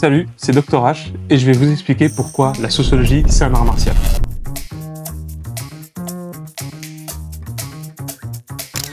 Salut, c'est Dr H et je vais vous expliquer pourquoi la sociologie c'est un art martial.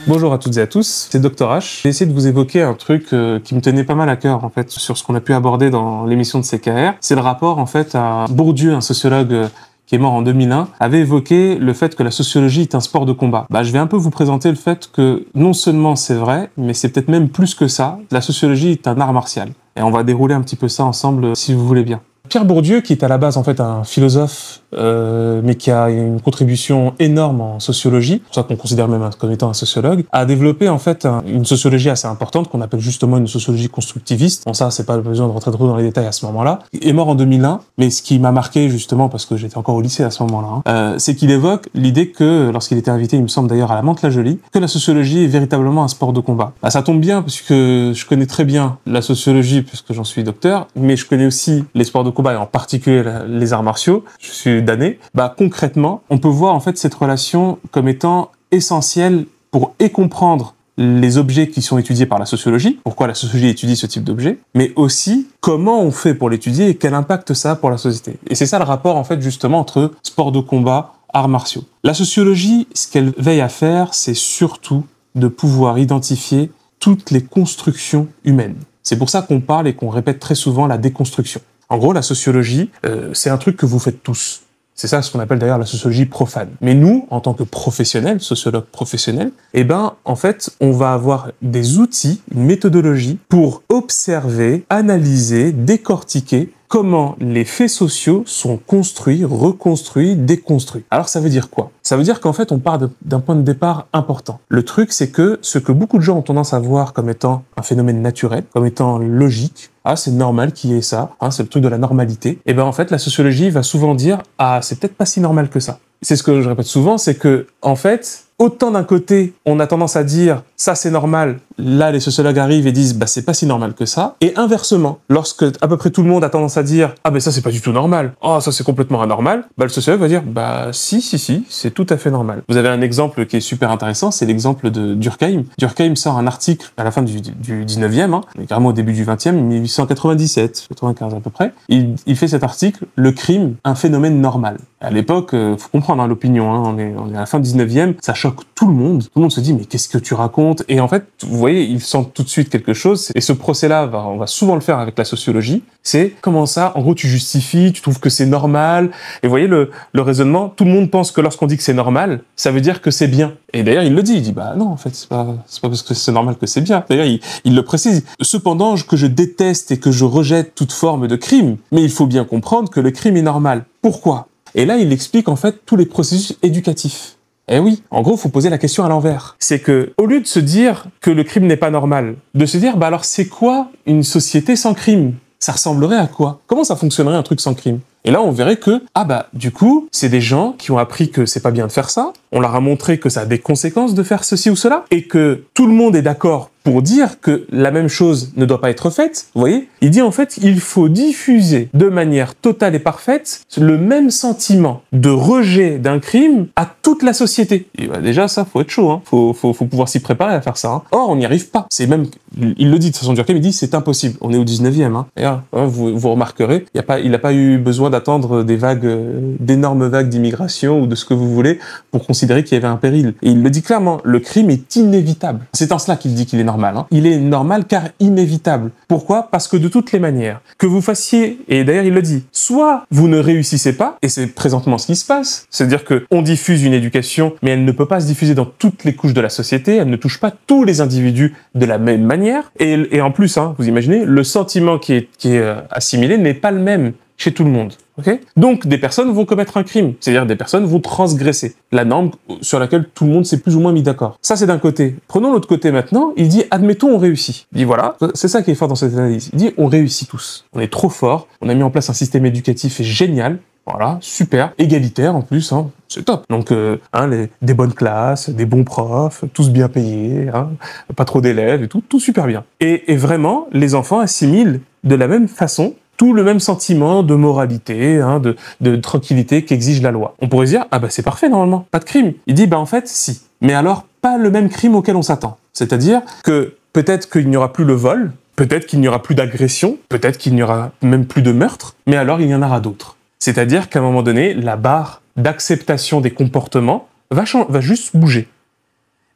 Bonjour à toutes et à tous, c'est Dr H. J'ai essayé de vous évoquer un truc qui me tenait pas mal à cœur en fait sur ce qu'on a pu aborder dans l'émission de CKR. C'est le rapport en fait à Bourdieu, un sociologue qui est mort en 2001, avait évoqué le fait que la sociologie est un sport de combat. Je vais un peu vous présenter le fait que non seulement c'est vrai, mais c'est peut-être même plus que ça, la sociologie est un art martial. Et on va dérouler un petit peu ça ensemble si vous voulez bien. Pierre Bourdieu, qui est à la base en fait un philosophe, mais qui a une contribution énorme en sociologie, c'est pour ça qu'on considère même comme étant un sociologue, a développé en fait une sociologie assez importante qu'on appelle justement une sociologie constructiviste. Bon ça, c'est pas besoin de rentrer trop dans les détails à ce moment-là. Il est mort en 2001, mais ce qui m'a marqué justement parce que j'étais encore au lycée à ce moment-là, c'est qu'il évoque l'idée que lorsqu'il était invité, il me semble d'ailleurs à la Mantes-la-Jolie, que la sociologie est véritablement un sport de combat. Ça tombe bien parce que je connais très bien la sociologie puisque j'en suis docteur, mais je connais aussi les sports de combat et en particulier les arts martiaux. Je suis damné. Concrètement, on peut voir en fait cette relation comme étant essentielle pour comprendre les objets qui sont étudiés par la sociologie, pourquoi la sociologie étudie ce type d'objet, mais aussi comment on fait pour l'étudier et quel impact ça a pour la société. Et c'est ça le rapport en fait justement entre sport de combat, arts martiaux. La sociologie, ce qu'elle veille à faire, c'est surtout de pouvoir identifier toutes les constructions humaines. C'est pour ça qu'on parle et qu'on répète très souvent la déconstruction. En gros, la sociologie, c'est un truc que vous faites tous. C'est ça ce qu'on appelle d'ailleurs la sociologie profane. Mais nous, en tant que professionnels, sociologues professionnels, en fait, on va avoir des outils, une méthodologie pour observer, analyser, décortiquer comment les faits sociaux sont construits, reconstruits, déconstruits. Alors ça veut dire quoi? Ça veut dire qu'en fait on part d'un point de départ important. Le truc c'est que ce que beaucoup de gens ont tendance à voir comme étant un phénomène naturel, comme étant logique, c'est normal qu'il y ait ça, c'est le truc de la normalité, en fait la sociologie va souvent dire c'est peut-être pas si normal que ça. C'est ce que je répète souvent, c'est que en fait, autant d'un côté, on a tendance à dire ça c'est normal, là les sociologues arrivent et disent c'est pas si normal que ça, et inversement, lorsque à peu près tout le monde a tendance à dire ça c'est pas du tout normal, ça c'est complètement anormal, le sociologue va dire si, c'est tout à fait normal. Vous avez un exemple qui est super intéressant, c'est l'exemple de Durkheim. Durkheim sort un article à la fin du 19e, carrément au début du 20e, 1897, 95 à peu près, il fait cet article, le crime, un phénomène normal. À l'époque, faut comprendre l'opinion, on est à la fin du 19e, ça choque tout le monde se dit mais qu'est-ce que tu racontes? Et en fait, vous voyez, il sent tout de suite quelque chose, et ce procès-là, on va souvent le faire avec la sociologie, c'est comment ça, en gros tu justifies, tu trouves que c'est normal, et vous voyez le raisonnement, tout le monde pense que lorsqu'on dit que c'est normal, ça veut dire que c'est bien. Et d'ailleurs il le dit, il dit non en fait c'est pas parce que c'est normal que c'est bien. D'ailleurs il le précise. Cependant que je déteste et que je rejette toute forme de crime, mais il faut bien comprendre que le crime est normal. Pourquoi? Et là, il explique en fait tous les processus éducatifs. Eh oui, en gros, il faut poser la question à l'envers. C'est que, au lieu de se dire que le crime n'est pas normal, de se dire, alors c'est quoi une société sans crime? Ça ressemblerait à quoi? Comment ça fonctionnerait un truc sans crime? Et là, on verrait que, du coup, c'est des gens qui ont appris que c'est pas bien de faire ça, on leur a montré que ça a des conséquences de faire ceci ou cela, et que tout le monde est d'accord pour dire que la même chose ne doit pas être faite. Vous voyez? Il dit en fait, il faut diffuser de manière totale et parfaite le même sentiment de rejet d'un crime à toute la société. Et déjà, ça, faut être chaud, faut pouvoir s'y préparer à faire ça. Or, on n'y arrive pas. C'est même, il le dit de toute façon, Durkheim, il dit c'est impossible. On est au 19e. D'ailleurs, vous remarquerez, il n'a pas eu besoin d'attendre d'énormes vagues d'immigration ou de ce que vous voulez pour considérer qu'il y avait un péril. Et il le dit clairement, le crime est inévitable. C'est en cela qu'il dit qu'il est normal. Il est normal car inévitable. Pourquoi? Parce que de toutes les manières, que vous fassiez, et d'ailleurs il le dit, soit vous ne réussissez pas, et c'est présentement ce qui se passe, c'est-à-dire qu'on diffuse une éducation, mais elle ne peut pas se diffuser dans toutes les couches de la société, elle ne touche pas tous les individus de la même manière, et en plus, vous imaginez, le sentiment qui est assimilé n'est pas le même chez tout le monde. Okay? Donc, des personnes vont commettre un crime, c'est-à-dire des personnes vont transgresser la norme sur laquelle tout le monde s'est plus ou moins mis d'accord. Ça, c'est d'un côté. Prenons l'autre côté maintenant, il dit, admettons, on réussit. Il dit, voilà, c'est ça qui est fort dans cette analyse. Il dit, on réussit tous. On est trop fort, on a mis en place un système éducatif génial, voilà, super, égalitaire en plus, c'est top. Donc, des bonnes classes, des bons profs, tous bien payés, pas trop d'élèves et tout super bien. Et vraiment, les enfants assimilent de la même façon tout le même sentiment de moralité, de tranquillité qu'exige la loi. On pourrait se dire, c'est parfait normalement, pas de crime. Il dit, en fait, si. Mais alors, pas le même crime auquel on s'attend. C'est-à-dire que peut-être qu'il n'y aura plus le vol, Peut-être qu'il n'y aura plus d'agression, peut-être qu'il n'y aura même plus de meurtre, mais alors il y en aura d'autres. C'est-à-dire qu'à un moment donné, la barre d'acceptation des comportements va juste bouger.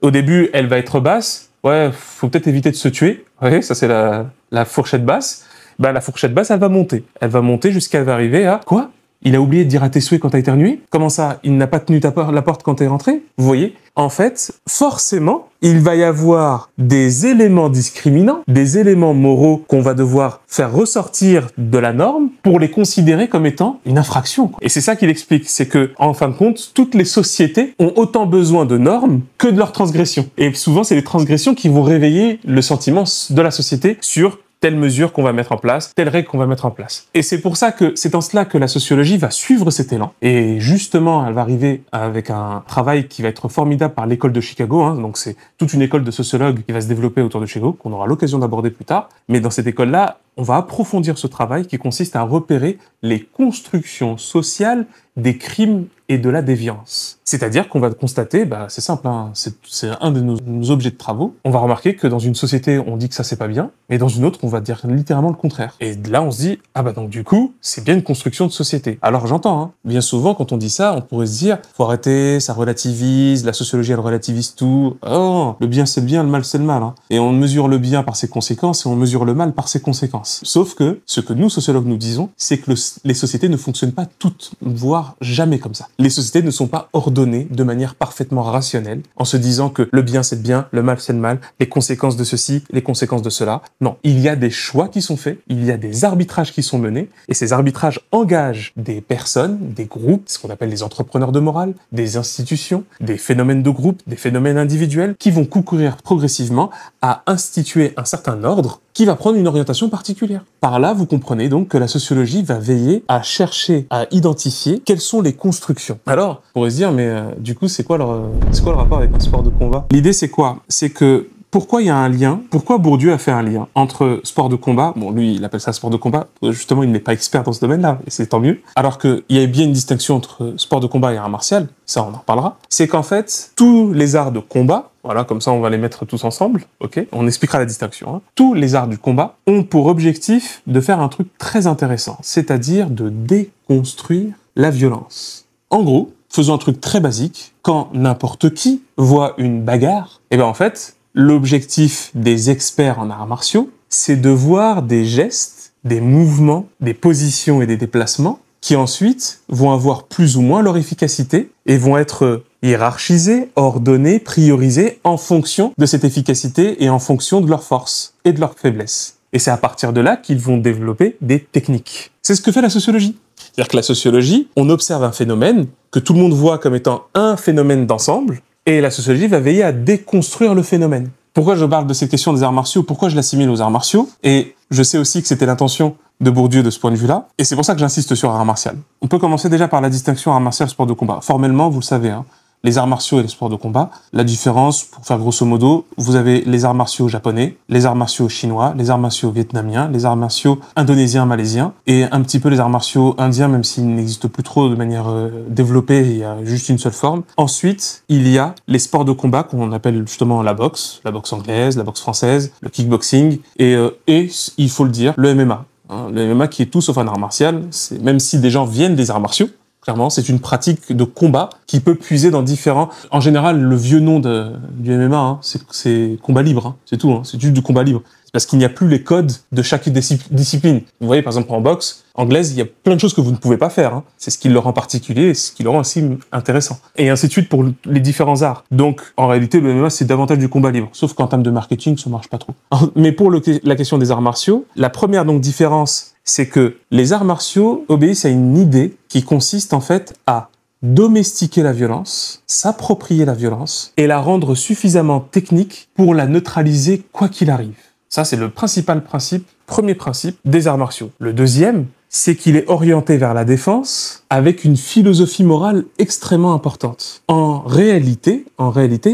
Au début, elle va être basse. Ouais, faut peut-être éviter de se tuer. Ouais, ça c'est la fourchette basse. Bah, la fourchette basse, elle va monter. Elle va monter jusqu'à arriver à... Quoi ? Il a oublié de dire à tes souhaits quand t'as éternué ? Comment ça ? Il n'a pas tenu la porte quand t'es rentré ? Vous voyez ? En fait, forcément, il va y avoir des éléments discriminants, des éléments moraux qu'on va devoir faire ressortir de la norme pour les considérer comme étant une infraction. Et c'est ça qu'il explique, c'est que, en fin de compte, toutes les sociétés ont autant besoin de normes que de leurs transgressions. Et souvent, c'est les transgressions qui vont réveiller le sentiment de la société sur telle mesure qu'on va mettre en place, telle règle qu'on va mettre en place. Et c'est pour ça que c'est en cela que la sociologie va suivre cet élan. Et justement, elle va arriver avec un travail qui va être formidable par l'école de Chicago. Donc c'est toute une école de sociologues qui va se développer autour de Chicago, qu'on aura l'occasion d'aborder plus tard. Mais dans cette école-là, on va approfondir ce travail qui consiste à repérer les constructions sociales des crimes et de la déviance. C'est-à-dire qu'on va constater, c'est simple, c'est un de nos objets de travaux, on va remarquer que dans une société, on dit que ça c'est pas bien, mais dans une autre, on va dire littéralement le contraire. Et là, on se dit, donc du coup, c'est bien une construction de société. Alors j'entends, bien souvent, quand on dit ça, on pourrait se dire, faut arrêter, ça relativise, la sociologie, elle relativise tout. Oh, le bien c'est le bien, le mal c'est le mal. Et on mesure le bien par ses conséquences et on mesure le mal par ses conséquences. Sauf que, ce que nous, sociologues, nous disons, c'est que les sociétés ne fonctionnent pas toutes, voire jamais comme ça. Les sociétés ne sont pas ordonnées de manière parfaitement rationnelle, en se disant que le bien c'est le bien, le mal c'est le mal, les conséquences de ceci, les conséquences de cela. Non, il y a des choix qui sont faits, il y a des arbitrages qui sont menés, et ces arbitrages engagent des personnes, des groupes, ce qu'on appelle les entrepreneurs de morale, des institutions, des phénomènes de groupe, des phénomènes individuels, qui vont concourir progressivement à instituer un certain ordre qui va prendre une orientation particulière. Par là, vous comprenez donc que la sociologie va veiller à chercher, à identifier quelles sont les constructions. Alors, on pourrait se dire, mais du coup, c'est quoi le rapport avec un sport de combat ? L'idée, c'est quoi ? C'est que pourquoi il y a un lien ? Pourquoi Bourdieu a fait un lien entre sport de combat ? Bon, lui, il appelle ça sport de combat. Justement, il n'est pas expert dans ce domaine-là, et c'est tant mieux. Alors qu'il y a bien une distinction entre sport de combat et art martial, ça, on en reparlera. C'est qu'en fait, tous les arts de combat, voilà, comme ça, on va les mettre tous ensemble, ok ? On expliquera la distinction. Tous les arts du combat ont pour objectif de faire un truc très intéressant, c'est-à-dire de déconstruire la violence. En gros, faisons un truc très basique. Quand n'importe qui voit une bagarre, en fait, l'objectif des experts en arts martiaux, c'est de voir des gestes, des mouvements, des positions et des déplacements qui ensuite vont avoir plus ou moins leur efficacité et vont être hiérarchisés, ordonnés, priorisés en fonction de cette efficacité et en fonction de leur force et de leur faiblesse. Et c'est à partir de là qu'ils vont développer des techniques. C'est ce que fait la sociologie. C'est-à-dire que la sociologie, on observe un phénomène que tout le monde voit comme étant un phénomène d'ensemble, et la sociologie va veiller à déconstruire le phénomène. Pourquoi je parle de cette question des arts martiaux ? Pourquoi je l'assimile aux arts martiaux ? Et je sais aussi que c'était l'intention de Bourdieu de ce point de vue-là, et c'est pour ça que j'insiste sur art martial. On peut commencer déjà par la distinction art martial sport de combat. Formellement, vous le savez, les arts martiaux et les sports de combat, la différence, pour faire grosso modo, vous avez les arts martiaux japonais, les arts martiaux chinois, les arts martiaux vietnamiens, les arts martiaux indonésiens, malaisiens, et un petit peu les arts martiaux indiens, même s'ils n'existent plus trop de manière développée, il y a juste une seule forme. Ensuite, il y a les sports de combat qu'on appelle justement la boxe anglaise, la boxe française, le kickboxing, et il faut le dire, le MMA. Le MMA qui est tout sauf un art martial, même si des gens viennent des arts martiaux, clairement, c'est une pratique de combat qui peut puiser dans différents... En général, le vieux nom du MMA, c'est combat libre, c'est tout, c'est juste du combat libre. C'est parce qu'il n'y a plus les codes de chaque discipline. Vous voyez, par exemple, en boxe anglaise, il y a plein de choses que vous ne pouvez pas faire. C'est ce qui le rend particulier et ce qui le rend aussi intéressant. Et ainsi de suite pour les différents arts. Donc, en réalité, le MMA, c'est davantage du combat libre. Sauf qu'en termes de marketing, ça marche pas trop. Mais pour la question des arts martiaux, la première donc différence, c'est que les arts martiaux obéissent à une idée qui consiste en fait à domestiquer la violence, s'approprier la violence et la rendre suffisamment technique pour la neutraliser quoi qu'il arrive. Ça, c'est le premier principe des arts martiaux. Le deuxième, c'est qu'il est orienté vers la défense avec une philosophie morale extrêmement importante. En réalité,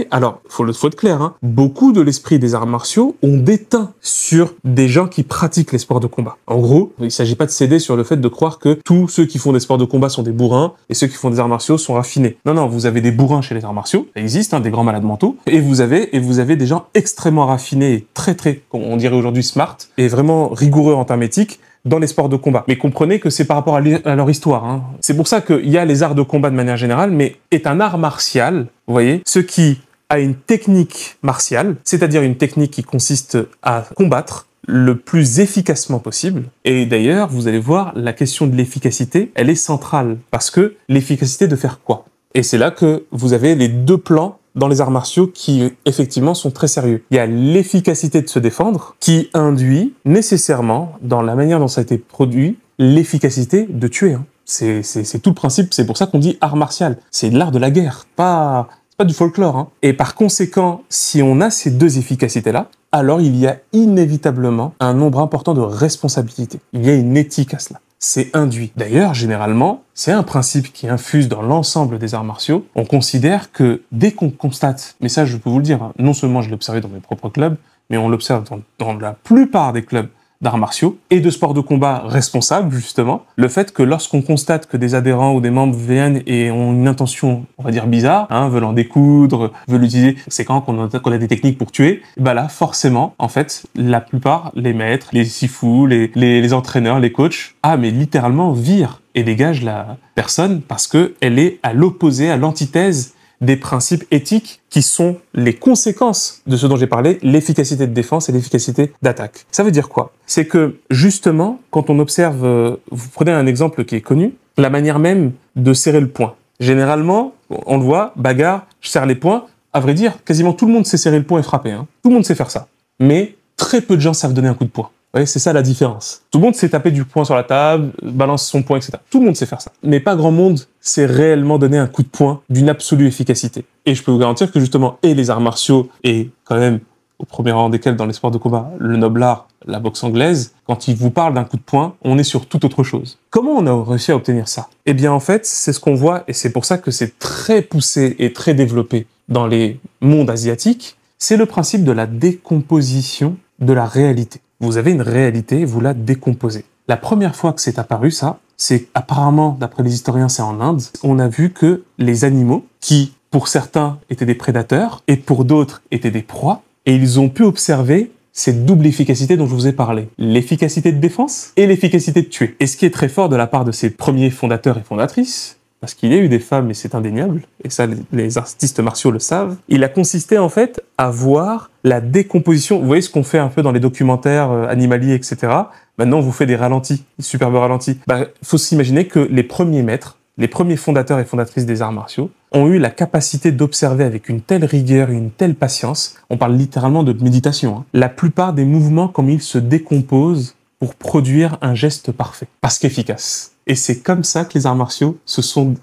alors, faut être clair, hein, beaucoup de l'esprit des arts martiaux ont déteint sur des gens qui pratiquent les sports de combat. En gros, il s'agit pas de céder sur le fait de croire que tous ceux qui font des sports de combat sont des bourrins et ceux qui font des arts martiaux sont raffinés. Non, vous avez des bourrins chez les arts martiaux, ça existe, hein, des grands malades mentaux, et vous avez des gens extrêmement raffinés et très, on dirait aujourd'hui smart, et vraiment rigoureux en termes éthiques, dans les sports de combat. Mais comprenez que c'est par rapport à leur histoire. Hein. C'est pour ça qu'il y a les arts de combat de manière générale, mais est un art martial, vous voyez, ce qui a une technique martiale, c'est-à-dire une technique qui consiste à combattre le plus efficacement possible. Et d'ailleurs, vous allez voir, la question de l'efficacité, elle est centrale. Parce que l'efficacité de faire quoi? Et c'est là que vous avez les deux plans dans les arts martiaux qui, effectivement, sont très sérieux. Il y a l'efficacité de se défendre qui induit nécessairement, dans la manière dont ça a été produit, l'efficacité de tuer. Hein. C'est tout le principe, c'est pour ça qu'on dit art martial. C'est l'art de la guerre, pas du folklore. Hein. Et par conséquent, si on a ces deux efficacités-là, alors il y a inévitablement un nombre important de responsabilités. Il y a une éthique à cela. C'est induit. D'ailleurs, généralement, c'est un principe qui infuse dans l'ensemble des arts martiaux. On considère que dès qu'on constate, mais ça je peux vous le dire, hein, non seulement je l'ai observé dans mes propres clubs, mais on l'observe dans la plupart des clubs d'arts martiaux et de sports de combat responsables, justement, le fait que lorsqu'on constate que des adhérents ou des membres viennent et ont une intention, on va dire bizarre, hein, veulent en découdre, veulent utiliser, c'est quand qu'on a des techniques pour tuer, bah là, forcément, en fait, la plupart, les maîtres, les sifus, les entraîneurs, les coachs, mais littéralement virent et dégagent la personne parce que elle est à l'opposé, à l'antithèse des principes éthiques qui sont les conséquences de ce dont j'ai parlé, l'efficacité de défense et l'efficacité d'attaque. Ça veut dire quoi? C'est que, justement, quand on observe, vous prenez un exemple qui est connu, la manière même de serrer le poing. Généralement, on le voit, bagarre, je serre les poings, à vrai dire, quasiment tout le monde sait serrer le poing et frapper, hein. Tout le monde sait faire ça. Mais très peu de gens savent donner un coup de poing. Vous voyez, c'est ça la différence. Tout le monde sait taper du poing sur la table, balance son poing, etc. Tout le monde sait faire ça. Mais pas grand monde sait réellement donner un coup de poing d'une absolue efficacité. Et je peux vous garantir que justement, et les arts martiaux, et quand même, au premier rang desquels dans les sports de combat, le noble art, la boxe anglaise, quand ils vous parlent d'un coup de poing, on est sur toute autre chose. Comment on a réussi à obtenir ça? Eh bien, en fait, c'est ce qu'on voit, et c'est pour ça que c'est très poussé et très développé dans les mondes asiatiques, c'est le principe de la décomposition de la réalité. Vous avez une réalité, vous la décomposez. La première fois que c'est apparu, ça, c'est apparemment, d'après les historiens, c'est en Inde. On a vu que les animaux, qui pour certains étaient des prédateurs et pour d'autres étaient des proies, et ils ont pu observer cette double efficacité dont je vous ai parlé. L'efficacité de défense et l'efficacité de tuer. Et ce qui est très fort de la part de ces premiers fondateurs et fondatrices, parce qu'il y a eu des femmes et c'est indéniable, et ça les artistes martiaux le savent, il a consisté en fait à voir la décomposition. Vous voyez ce qu'on fait un peu dans les documentaires animaliers, etc. Maintenant on vous fait des ralentis, des superbes ralentis. Faut s'imaginer que les premiers maîtres, les premiers fondateurs et fondatrices des arts martiaux ont eu la capacité d'observer avec une telle rigueur et une telle patience, on parle littéralement de méditation, hein, la plupart des mouvements comme ils se décomposent pour produire un geste parfait, parce qu'efficace. Et c'est comme ça que les arts martiaux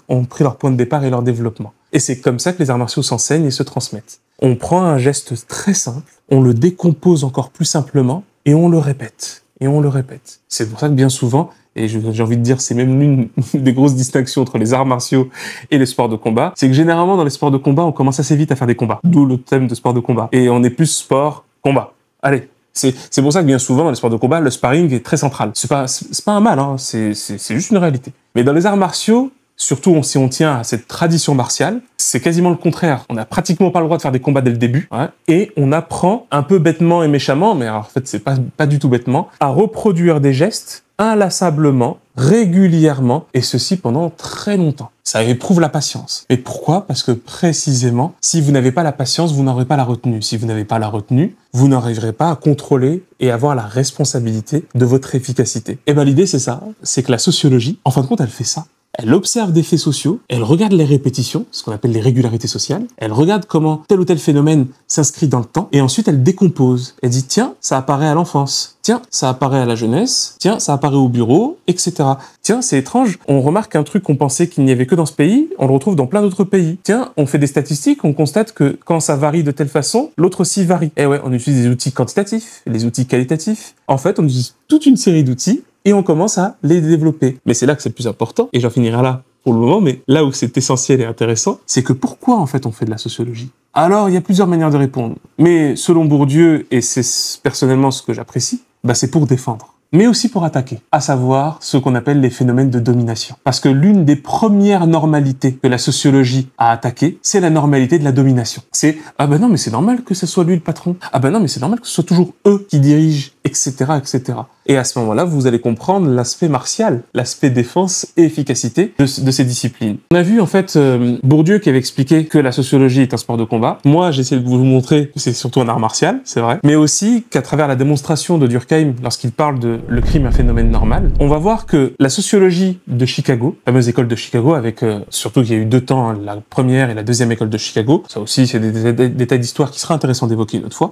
ont pris leur point de départ et leur développement. Et c'est comme ça que les arts martiaux s'enseignent et se transmettent. On prend un geste très simple, on le décompose encore plus simplement, et on le répète. Et on le répète. C'est pour ça que bien souvent, et j'ai envie de dire, c'est même l'une des grosses distinctions entre les arts martiaux et les sports de combat, c'est que généralement dans les sports de combat, on commence assez vite à faire des combats. D'où le thème de sport de combat. Et on est plus sport-combat. Allez. C'est pour ça que bien souvent, dans les sports de combat, le sparring est très central. C'est pas un mal, hein, c'est juste une réalité. Mais dans les arts martiaux, surtout si on tient à cette tradition martiale, c'est quasiment le contraire. On n'a pratiquement pas le droit de faire des combats dès le début, ouais, et on apprend un peu bêtement et méchamment, mais alors, en fait c'est pas du tout bêtement, à reproduire des gestes inlassablement, régulièrement, et ceci pendant très longtemps. Ça éprouve la patience. Et pourquoi? Parce que précisément, si vous n'avez pas la patience, vous n'aurez pas la retenue. Si vous n'avez pas la retenue, vous n'arriverez pas à contrôler et avoir la responsabilité de votre efficacité. Et l'idée c'est ça, c'est que la sociologie, en fin de compte, elle fait ça. Elle observe des faits sociaux, elle regarde les répétitions, ce qu'on appelle les régularités sociales, elle regarde comment tel ou tel phénomène s'inscrit dans le temps, et ensuite elle décompose. Elle dit, tiens, ça apparaît à l'enfance, tiens, ça apparaît à la jeunesse, tiens, ça apparaît au bureau, etc. Tiens, c'est étrange, on remarque un truc qu'on pensait qu'il n'y avait que dans ce pays, on le retrouve dans plein d'autres pays. Tiens, on fait des statistiques, on constate que quand ça varie de telle façon, l'autre aussi varie. Et ouais, on utilise des outils quantitatifs, les outils qualitatifs. En fait, on utilise toute une série d'outils et on commence à les développer. Mais c'est là que c'est le plus important, et j'en finirai là pour le moment, mais là où c'est essentiel et intéressant, c'est que pourquoi en fait on fait de la sociologie? Alors, il y a plusieurs manières de répondre, mais selon Bourdieu, et c'est personnellement ce que j'apprécie, c'est pour défendre, mais aussi pour attaquer, à savoir ce qu'on appelle les phénomènes de domination. Parce que l'une des premières normalités que la sociologie a attaquées, c'est la normalité de la domination. C'est « Ah ben non, mais c'est normal que ce soit lui le patron. Ah ben non, mais c'est normal que ce soit toujours eux qui dirigent, etc. etc. » Et à ce moment-là, vous allez comprendre l'aspect martial, l'aspect défense et efficacité de ces disciplines. On a vu en fait Bourdieu qui avait expliqué que la sociologie est un sport de combat. Moi, j'ai essayé de vous montrer que c'est surtout un art martial, c'est vrai, mais aussi qu'à travers la démonstration de Durkheim, lorsqu'il parle de le crime un phénomène normal, on va voir que la sociologie de Chicago, la fameuse école de Chicago, avec surtout qu'il y a eu 2 temps, hein, la première et la deuxième école de Chicago, ça aussi c'est des détails d'histoire qui sera intéressant d'évoquer une autre fois,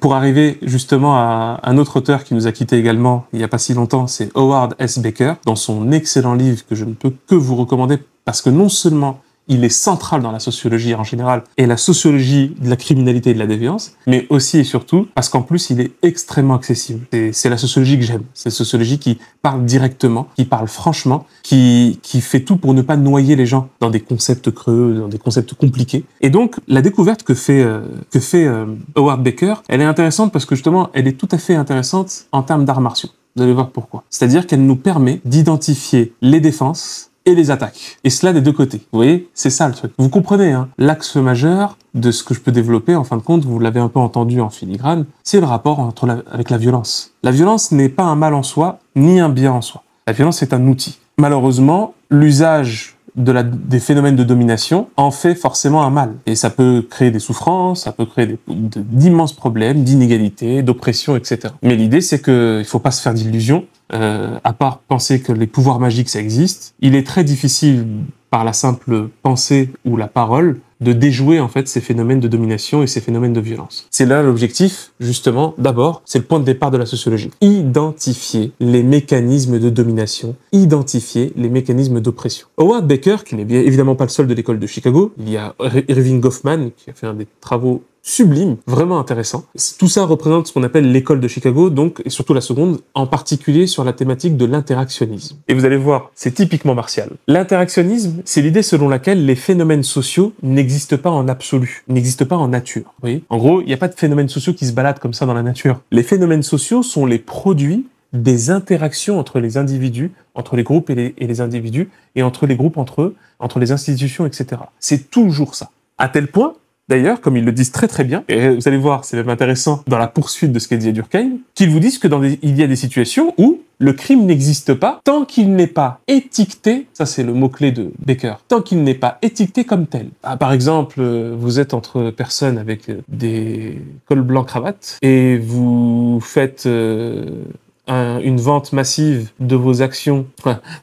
pour arriver justement à un autre auteur qui nous a quitté également il n'y a pas si longtemps, c'est Howard S. Becker, dans son excellent livre que je ne peux que vous recommander, parce que non seulement il est central dans la sociologie en général et la sociologie de la criminalité et de la déviance, mais aussi et surtout parce qu'en plus il est extrêmement accessible. C'est la sociologie que j'aime. C'est la sociologie qui parle directement, qui parle franchement, qui fait tout pour ne pas noyer les gens dans des concepts creux, dans des concepts compliqués. Et donc la découverte que fait Howard Becker, elle est intéressante parce que justement elle est tout à fait intéressante en termes d'arts martiaux. Vous allez voir pourquoi. C'est-à-dire qu'elle nous permet d'identifier les défenses et les attaques. Et cela des deux côtés. Vous voyez, c'est ça le truc. Vous comprenez, hein, l'axe majeur de ce que je peux développer, en fin de compte, vous l'avez un peu entendu en filigrane, c'est le rapport avec la violence. La violence n'est pas un mal en soi, ni un bien en soi. La violence est un outil. Malheureusement, l'usage des phénomènes de domination en fait forcément un mal. Et ça peut créer des souffrances, ça peut créer d'immenses problèmes, d'inégalités, d'oppression, etc. Mais l'idée, c'est qu'il faut pas se faire d'illusions. À part penser que les pouvoirs magiques, ça existe, il est très difficile, par la simple pensée ou la parole, de déjouer en fait ces phénomènes de domination et ces phénomènes de violence. C'est là l'objectif, justement, d'abord, c'est le point de départ de la sociologie. Identifier les mécanismes de domination, identifier les mécanismes d'oppression. Howard Becker, qui n'est bien évidemment pas le seul de l'école de Chicago, il y a Irving Goffman, qui a fait un des travaux sublime, vraiment intéressant. Tout ça représente ce qu'on appelle l'école de Chicago, donc, et surtout la seconde, en particulier sur la thématique de l'interactionnisme. Et vous allez voir, c'est typiquement martial. L'interactionnisme, c'est l'idée selon laquelle les phénomènes sociaux n'existent pas en absolu, n'existent pas en nature. Vous voyez ? En gros, il n'y a pas de phénomènes sociaux qui se baladent comme ça dans la nature. Les phénomènes sociaux sont les produits des interactions entre les individus, entre les groupes et les individus, et entre les groupes entre eux, entre les institutions, etc. C'est toujours ça. À tel point, d'ailleurs, comme ils le disent très très bien, et vous allez voir, c'est même intéressant dans la poursuite de ce qu'a dit Durkheim, qu'ils vous disent que il y a des situations où le crime n'existe pas tant qu'il n'est pas étiqueté, ça c'est le mot-clé de Becker, tant qu'il n'est pas étiqueté comme tel. Ah, par exemple, vous êtes entre personnes avec des cols blancs cravates et vous faites une vente massive de vos actions.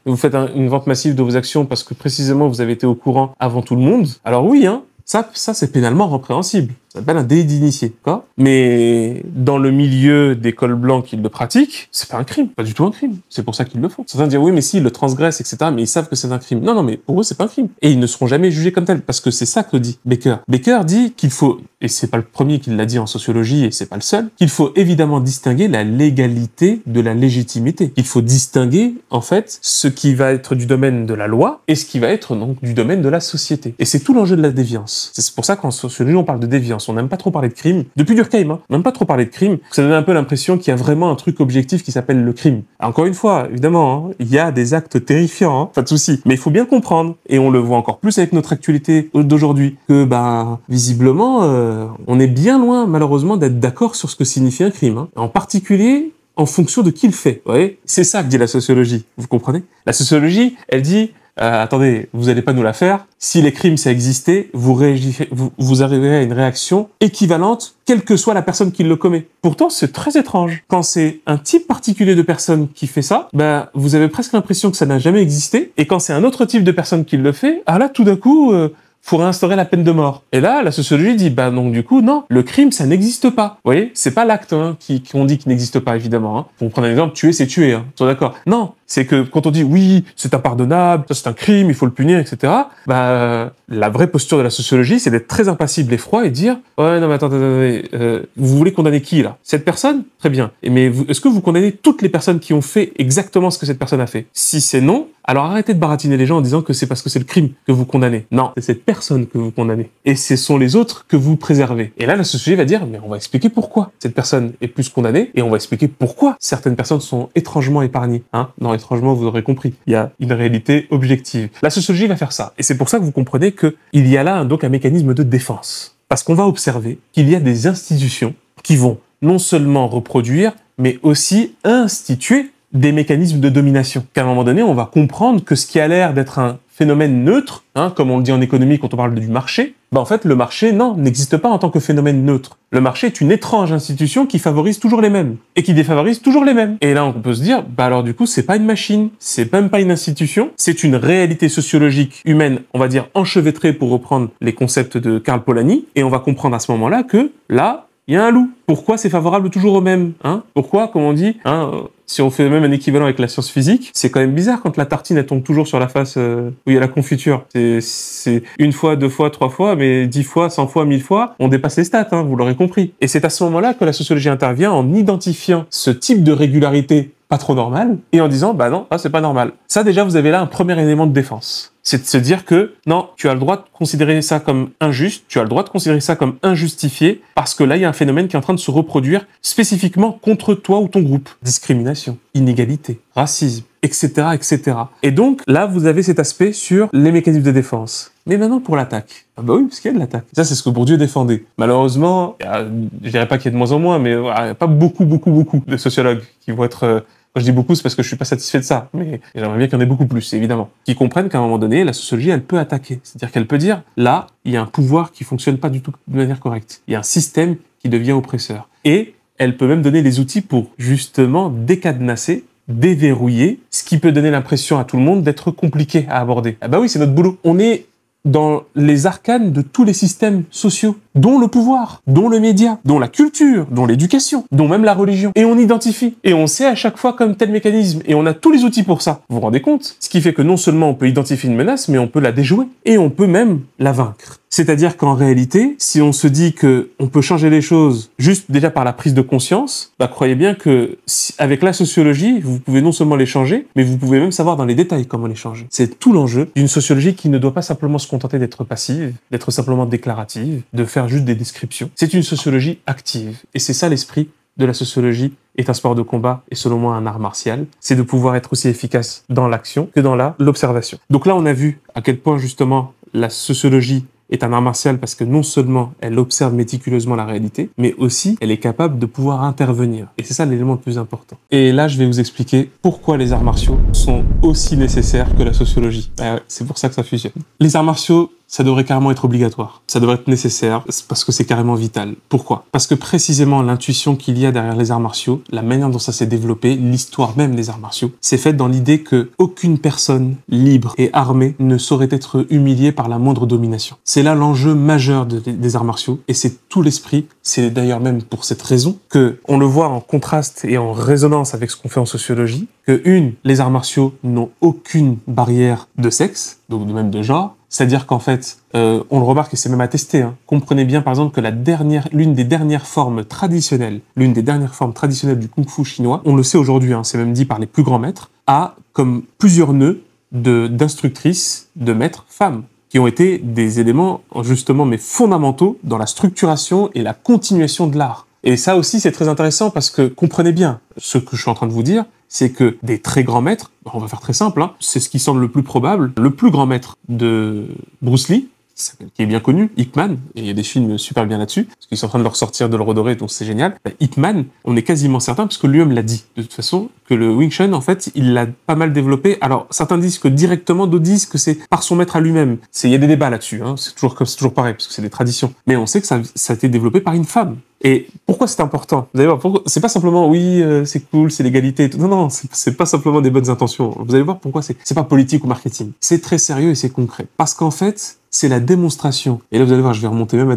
Vous faites une vente massive de vos actions parce que précisément vous avez été au courant avant tout le monde. Alors oui, hein, ça c'est pénalement répréhensible. Ça s'appelle un délit d'initié, d'accord ? Mais dans le milieu des cols blancs qui le pratiquent, c'est pas un crime, pas du tout un crime. C'est pour ça qu'ils le font. Certains disent oui, mais si, ils le transgressent, etc. Mais ils savent que c'est un crime. Non, mais pour eux, c'est pas un crime. Et ils ne seront jamais jugés comme tels, parce que c'est ça que dit Becker. Becker dit qu'il faut, et c'est pas le premier qui l'a dit en sociologie, et c'est pas le seul, qu'il faut évidemment distinguer la légalité de la légitimité. Il faut distinguer, en fait, ce qui va être du domaine de la loi et ce qui va être donc du domaine de la société. Et c'est tout l'enjeu de la déviance. C'est pour ça qu'en sociologie, on parle de déviance. On n'aime pas trop parler de crime. Depuis Durkheim, on n'aime pas trop parler de crime. Ça donne un peu l'impression qu'il y a vraiment un truc objectif qui s'appelle le crime. Encore une fois, évidemment, il y a des actes terrifiants, pas de souci. Mais il faut bien comprendre, et on le voit encore plus avec notre actualité d'aujourd'hui, que visiblement, on est bien loin, malheureusement, d'être d'accord sur ce que signifie un crime. En particulier, en fonction de qui le fait. Vous voyez ? C'est ça que dit la sociologie. Vous comprenez ? La sociologie, elle dit attendez, vous allez pas nous la faire. Si les crimes ça existait, vous arriverez à une réaction équivalente, quelle que soit la personne qui le commet. Pourtant, c'est très étrange. Quand c'est un type particulier de personne qui fait ça, vous avez presque l'impression que ça n'a jamais existé. Et quand c'est un autre type de personne qui le fait, là, tout d'un coup, faut réinstaurer la peine de mort. Et là, la sociologie dit, donc du coup, non, le crime, ça n'existe pas. Vous voyez, c'est pas l'acte qu'on dit qu'il n'existe pas, évidemment. Pour prendre un exemple, tuer, c'est tuer. Soit d'accord. Non, C'est que quand on dit oui, c'est impardonnable, ça c'est un crime, il faut le punir, etc. La vraie posture de la sociologie, c'est d'être très impassible et froid et dire ouais non mais attendez, vous voulez condamner qui là? Cette personne? Très bien. Mais est-ce que vous condamnez toutes les personnes qui ont fait exactement ce que cette personne a fait? Si c'est non, alors arrêtez de baratiner les gens en disant que c'est parce que c'est le crime que vous condamnez. Non, c'est cette personne que vous condamnez. Et ce sont les autres que vous préservez. Et là, la société va dire, mais on va expliquer pourquoi cette personne est plus condamnée et on va expliquer pourquoi certaines personnes sont étrangement épargnées. Non, étrangement, vous aurez compris. Il y a une réalité objective. La sociologie va faire ça. Et c'est pour ça que vous comprenez qu'il y a là donc un mécanisme de défense. Parce qu'on va observer qu'il y a des institutions qui vont non seulement reproduire, mais aussi instituer des mécanismes de domination. Qu'à un moment donné, on va comprendre que ce qui a l'air d'être un phénomène neutre, comme on le dit en économie quand on parle du marché, en fait, le marché, non, n'existe pas en tant que phénomène neutre. Le marché est une étrange institution qui favorise toujours les mêmes et qui défavorise toujours les mêmes. Et là, on peut se dire, alors du coup, c'est pas une machine, c'est même pas une institution, c'est une réalité sociologique humaine, on va dire enchevêtrée pour reprendre les concepts de Karl Polanyi, et on va comprendre à ce moment-là que là, il y a un loup. Pourquoi c'est favorable toujours aux mêmes? Pourquoi, comme on dit, si on fait même un équivalent avec la science physique, c'est quand même bizarre quand la tartine elle tombe toujours sur la face où il y a la confiture. C'est une fois, 2 fois, 3 fois, mais 10 fois, 100 fois, 1000 fois, on dépasse les stats, vous l'aurez compris. Et c'est à ce moment-là que la sociologie intervient en identifiant ce type de régularité pas trop normale et en disant non, c'est pas normal. Ça déjà, vous avez là un premier élément de défense. C'est de se dire que non, tu as le droit de considérer ça comme injuste, tu as le droit de considérer ça comme injustifié, parce que là, il y a un phénomène qui est en train de se reproduire spécifiquement contre toi ou ton groupe. Discrimination, inégalité, racisme, etc., etc. Et donc, là, vous avez cet aspect sur les mécanismes de défense. Mais maintenant, pour l'attaque. Oui, parce qu'il y a de l'attaque. Ça, c'est ce que Bourdieu défendait. Malheureusement, je dirais pas qu'il y a de moins en moins, mais il n'y a pas beaucoup de sociologues qui vont être... Quand je dis beaucoup, c'est parce que je suis pas satisfait de ça, mais j'aimerais bien qu'il y en ait beaucoup plus, évidemment. Qui comprennent qu'à un moment donné, la sociologie, elle peut attaquer. C'est-à-dire qu'elle peut dire, là, il y a un pouvoir qui fonctionne pas du tout de manière correcte. Il y a un système qui devient oppresseur. Et elle peut même donner les outils pour, justement, décadenasser, déverrouiller, ce qui peut donner l'impression à tout le monde d'être compliqué à aborder. Oui, c'est notre boulot. On est dans les arcanes de tous les systèmes sociaux, dont le pouvoir, dont le média, dont la culture, dont l'éducation, dont même la religion. Et on identifie. Et on sait à chaque fois comme tel mécanisme. Et on a tous les outils pour ça. Vous vous rendez compte? Ce qui fait que non seulement on peut identifier une menace, mais on peut la déjouer. Et on peut même la vaincre. C'est-à-dire qu'en réalité, si on se dit que on peut changer les choses juste déjà par la prise de conscience, croyez bien que avec la sociologie, vous pouvez non seulement les changer, mais vous pouvez même savoir dans les détails comment les changer. C'est tout l'enjeu d'une sociologie qui ne doit pas simplement se contenter d'être passive, d'être simplement déclarative, de faire juste des descriptions. C'est une sociologie active. Et c'est ça l'esprit de la sociologie est un sport de combat et selon moi un art martial. C'est de pouvoir être aussi efficace dans l'action que dans l'observation. Donc là, on a vu à quel point justement la sociologie est un art martial parce que non seulement elle observe méticuleusement la réalité, mais aussi elle est capable de pouvoir intervenir. Et c'est ça l'élément le plus important. Et là, je vais vous expliquer pourquoi les arts martiaux sont aussi nécessaires que la sociologie. C'est pour ça que ça fusionne. Les arts martiaux, ça devrait carrément être obligatoire. Ça devrait être nécessaire parce que c'est carrément vital. Pourquoi? Parce que précisément l'intuition qu'il y a derrière les arts martiaux, la manière dont ça s'est développé, l'histoire même des arts martiaux, c'est faite dans l'idée que aucune personne libre et armée ne saurait être humiliée par la moindre domination. C'est là l'enjeu majeur des arts martiaux et c'est tout l'esprit. C'est d'ailleurs même pour cette raison que on le voit en contraste et en résonance avec ce qu'on fait en sociologie, que les arts martiaux n'ont aucune barrière de sexe, donc même de genre. C'est-à-dire qu'en fait, on le remarque et c'est même attesté. Comprenez bien par exemple que l'une des dernières formes traditionnelles du kung-fu chinois, on le sait aujourd'hui, c'est même dit par les plus grands maîtres, a comme plusieurs nœuds d'instructrices, de maîtres femmes, qui ont été des éléments justement mais fondamentaux dans la structuration et la continuation de l'art. Et ça aussi c'est très intéressant parce que comprenez bien ce que je suis en train de vous dire, c'est que des très grands maîtres, on va faire très simple, c'est ce qui semble le plus probable, le plus grand maître de Bruce Lee, qui est bien connu, Ip Man, et il y a des films super bien là-dessus, parce qu'ils sont en train de le ressortir, de le redorer, donc c'est génial. Ip Man, on est quasiment certain, parce que lui-même l'a dit, de toute façon, que le Wing Chun, en fait, il l'a pas mal développé. Alors, certains disent que directement, d'autres disent que c'est par son maître à lui-même. Il y a des débats là-dessus, c'est toujours pareil, parce que c'est des traditions. Mais on sait que ça a été développé par une femme. Et pourquoi c'est important? Vous allez voir, c'est pas simplement, c'est cool, c'est l'égalité et tout. Non, c'est pas simplement des bonnes intentions. Vous allez voir pourquoi c'est pas politique ou marketing. C'est très sérieux et c'est concret. Parce qu'en fait, c'est la démonstration. Et là, vous allez voir, je vais remonter même à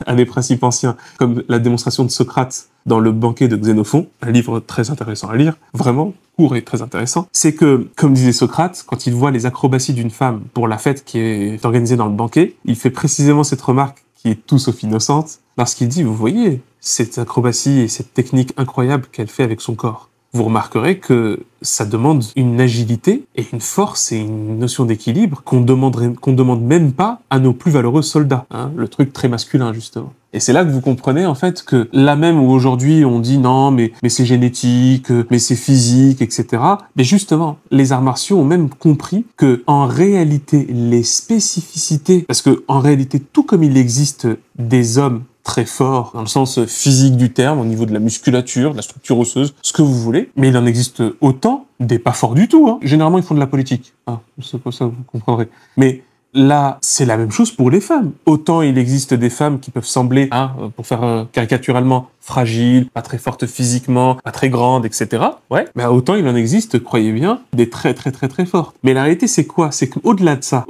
à des principes anciens, comme la démonstration de Socrate dans le banquet de Xénophon, un livre très intéressant à lire, vraiment court et très intéressant. C'est que, comme disait Socrate, quand il voit les acrobaties d'une femme pour la fête qui est organisée dans le banquet, il fait précisément cette remarque qui est tout sauf innocente, lorsqu'il dit, vous voyez, cette acrobatie et cette technique incroyable qu'elle fait avec son corps. Vous remarquerez que ça demande une agilité et une force et une notion d'équilibre qu'on demande même pas à nos plus valeureux soldats. Hein, le truc très masculin, justement. Et c'est là que vous comprenez, en fait, que là même où aujourd'hui on dit non, mais c'est génétique, mais c'est physique, etc. Mais justement, les arts martiaux ont même compris que, en réalité, les spécificités, parce que, en réalité, tout comme il existe des hommes très forts, dans le sens physique du terme, au niveau de la musculature, de la structure osseuse, ce que vous voulez, mais il en existe autant des pas forts du tout. Hein. Généralement, ils font de la politique. Ah, c'est pas ça, vous comprendrez. Mais là, c'est la même chose pour les femmes. Autant il existe des femmes qui peuvent sembler, pour faire caricaturalement, fragiles, pas très fortes physiquement, pas très grandes, etc. Ouais. Mais autant il en existe, croyez bien, des très très très très fortes. Mais la réalité, c'est quoi? C'est qu'au-delà de ça,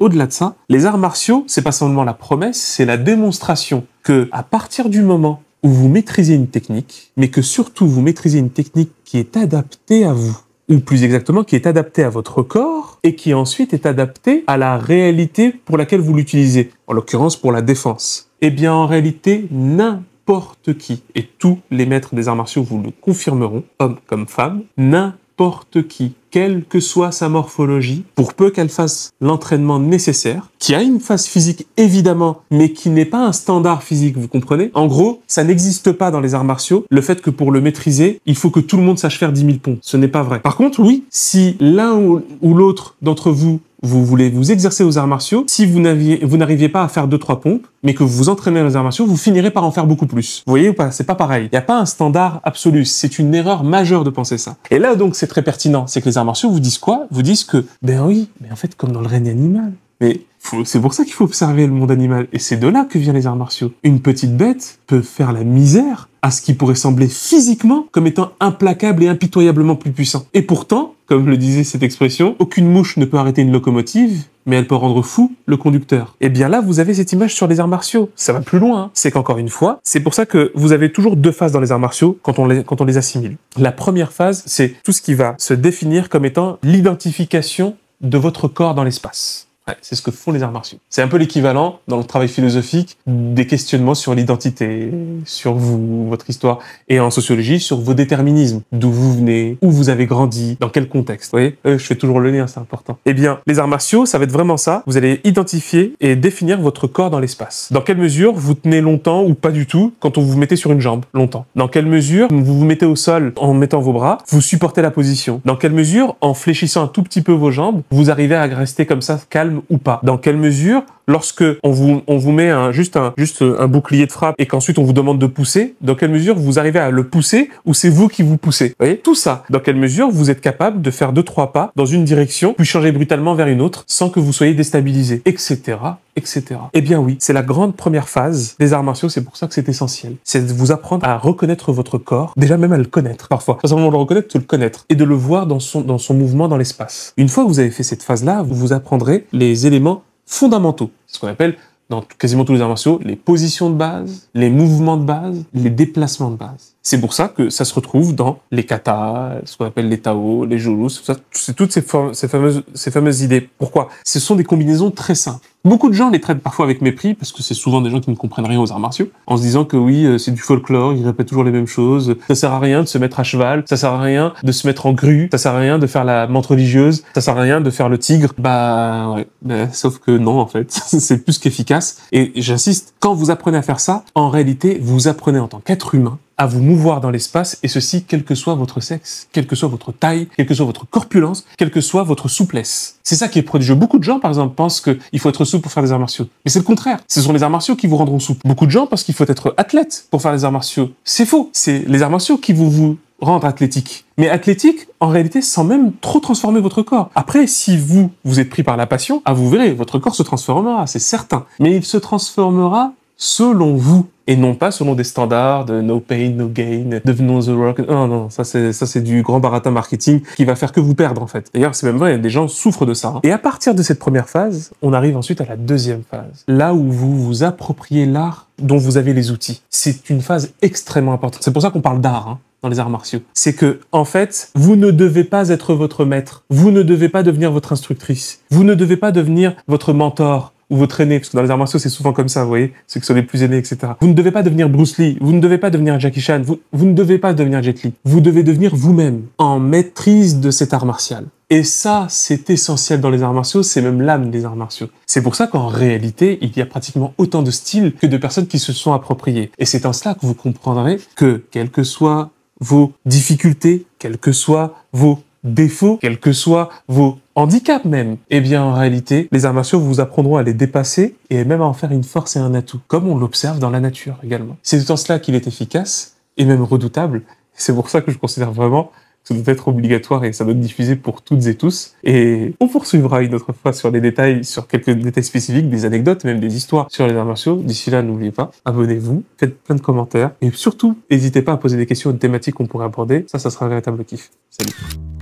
les arts martiaux, c'est pas seulement la promesse, c'est la démonstration que, à partir du moment où vous maîtrisez une technique, mais que surtout vous maîtrisez une technique qui est adaptée à vous, ou plus exactement, qui est adapté à votre corps et qui ensuite est adapté à la réalité pour laquelle vous l'utilisez, en l'occurrence pour la défense. Eh bien, en réalité, n'importe qui, et tous les maîtres des arts martiaux vous le confirmeront, hommes comme femmes, n'importe qui, quelle que soit sa morphologie, pour peu qu'elle fasse l'entraînement nécessaire, qui a une phase physique évidemment, mais qui n'est pas un standard physique, vous comprenez? En gros, ça n'existe pas dans les arts martiaux, le fait que pour le maîtriser, il faut que tout le monde sache faire 10 000 pompes. Ce n'est pas vrai. Par contre, oui, si l'un ou l'autre d'entre vous, vous voulez vous exercer aux arts martiaux, si vous n'arriviez pas à faire 2-3 pompes, mais que vous vous entraînez aux arts martiaux, vous finirez par en faire beaucoup plus. Vous voyez ou pas? C'est pas pareil. Il n'y a pas un standard absolu. C'est une erreur majeure de penser ça. Et là, donc, c'est très pertinent. C'est que les arts martiaux vous disent quoi? Vous disent que, ben oui, mais en fait, comme dans le règne animal. Mais c'est pour ça qu'il faut observer le monde animal. Et c'est de là que viennent les arts martiaux. Une petite bête peut faire la misère à ce qui pourrait sembler physiquement comme étant implacable et impitoyablement plus puissant. Et pourtant, comme le disait cette expression, aucune mouche ne peut arrêter une locomotive, mais elle peut rendre fou le conducteur. Et bien là, vous avez cette image sur les arts martiaux. Ça va plus loin, hein. C'est qu'encore une fois, c'est pour ça que vous avez toujours 2 phases dans les arts martiaux quand on les assimile. La première phase, c'est tout ce qui va se définir comme étant l'identification de votre corps dans l'espace. Ouais, c'est ce que font les arts martiaux. C'est un peu l'équivalent, dans le travail philosophique, des questionnements sur l'identité, sur vous, votre histoire, et en sociologie, sur vos déterminismes, d'où vous venez, où vous avez grandi, dans quel contexte. Vous voyez, je fais toujours le lien, c'est important. Eh bien, les arts martiaux, ça va être vraiment ça. Vous allez identifier et définir votre corps dans l'espace. Dans quelle mesure vous tenez longtemps ou pas du tout quand on vous mettez sur une jambe, longtemps. Dans quelle mesure vous vous mettez au sol en mettant vos bras, vous supportez la position. Dans quelle mesure, en fléchissant un tout petit peu vos jambes, vous arrivez à rester comme ça, calme ou pas. Dans quelle mesure, lorsque on vous met juste un bouclier de frappe et qu'ensuite on vous demande de pousser, dans quelle mesure vous arrivez à le pousser ou c'est vous qui vous poussez. Vous voyez, tout ça. Dans quelle mesure vous êtes capable de faire 2-3 pas dans une direction puis changer brutalement vers une autre sans que vous soyez déstabilisé, etc., etc. Eh bien oui, c'est la grande première phase des arts martiaux, c'est pour ça que c'est essentiel. C'est de vous apprendre à reconnaître votre corps, déjà même à le connaître parfois. Pas seulement le reconnaître, te le connaître et de le voir dans son mouvement dans l'espace. Une fois que vous avez fait cette phase-là, vous apprendrez les éléments fondamentaux, ce qu'on appelle dans quasiment tous les arts martiaux, les positions de base, les mouvements de base, les déplacements de base. C'est pour ça que ça se retrouve dans les katas, ce qu'on appelle les Tao, les Jolus, c'est toutes ces fameuses idées. Pourquoi? Ce sont des combinaisons très simples. Beaucoup de gens les traitent parfois avec mépris, parce que c'est souvent des gens qui ne comprennent rien aux arts martiaux, en se disant que oui, c'est du folklore, ils répètent toujours les mêmes choses, ça sert à rien de se mettre à cheval, ça sert à rien de se mettre en grue, ça sert à rien de faire la menthe religieuse, ça sert à rien de faire le tigre. Bah ouais, sauf que non en fait, c'est plus qu'efficace. Et j'insiste, quand vous apprenez à faire ça, en réalité, vous apprenez en tant qu'être humain à vous mouvoir dans l'espace, et ceci, quel que soit votre sexe, quelle que soit votre taille, quelle que soit votre corpulence, quelle que soit votre souplesse. C'est ça qui est prodigieux. Beaucoup de gens, par exemple, pensent qu'il faut être souple pour faire des arts martiaux. Mais c'est le contraire. Ce sont les arts martiaux qui vous rendront souple. Beaucoup de gens pensent qu'il faut être athlète pour faire les arts martiaux. C'est faux. C'est les arts martiaux qui vont vous rendre athlétique. Mais athlétique, en réalité, sans même trop transformer votre corps. Après, si vous êtes pris par la passion, vous verrez, votre corps se transformera, c'est certain. Mais il se transformera selon vous. et non pas selon des standards de no pain, no gain, devenons the rock. Non, non, ça c'est du grand baratin marketing qui va faire que vous perdre en fait. D'ailleurs, c'est même vrai, des gens souffrent de ça. Hein. Et à partir de cette première phase, on arrive ensuite à la deuxième phase, là où vous vous appropriez l'art dont vous avez les outils. C'est une phase extrêmement importante. C'est pour ça qu'on parle d'art. Hein, dans les arts martiaux. C'est que, en fait, vous ne devez pas être votre maître. Vous ne devez pas devenir votre instructrice. Vous ne devez pas devenir votre mentor ou votre aîné, parce que dans les arts martiaux, c'est souvent comme ça, vous voyez, ceux qui sont les plus aînés, etc. Vous ne devez pas devenir Bruce Lee. Vous ne devez pas devenir Jackie Chan. Vous ne devez pas devenir Jet Li. Vous devez devenir vous-même, en maîtrise de cet art martial. Et ça, c'est essentiel dans les arts martiaux, c'est même l'âme des arts martiaux. C'est pour ça qu'en réalité, il y a pratiquement autant de styles que de personnes qui se sont appropriés. Et c'est en cela que vous comprendrez que, quel que soit vos difficultés, quels que soient vos défauts, quels que soient vos handicaps même, eh bien en réalité, les arts martiaux vous apprendront à les dépasser et même à en faire une force et un atout, comme on l'observe dans la nature également. C'est en cela qu'il est efficace et même redoutable. C'est pour ça que je considère vraiment que ça doit être obligatoire et ça doit être diffusé pour toutes et tous. Et on poursuivra une autre fois sur les détails, sur quelques détails spécifiques, des anecdotes, même des histoires sur les arts martiaux. D'ici là, n'oubliez pas, abonnez-vous, faites plein de commentaires et surtout, n'hésitez pas à poser des questions ou des thématiques qu'on pourrait aborder. Ça sera un véritable kiff. Salut.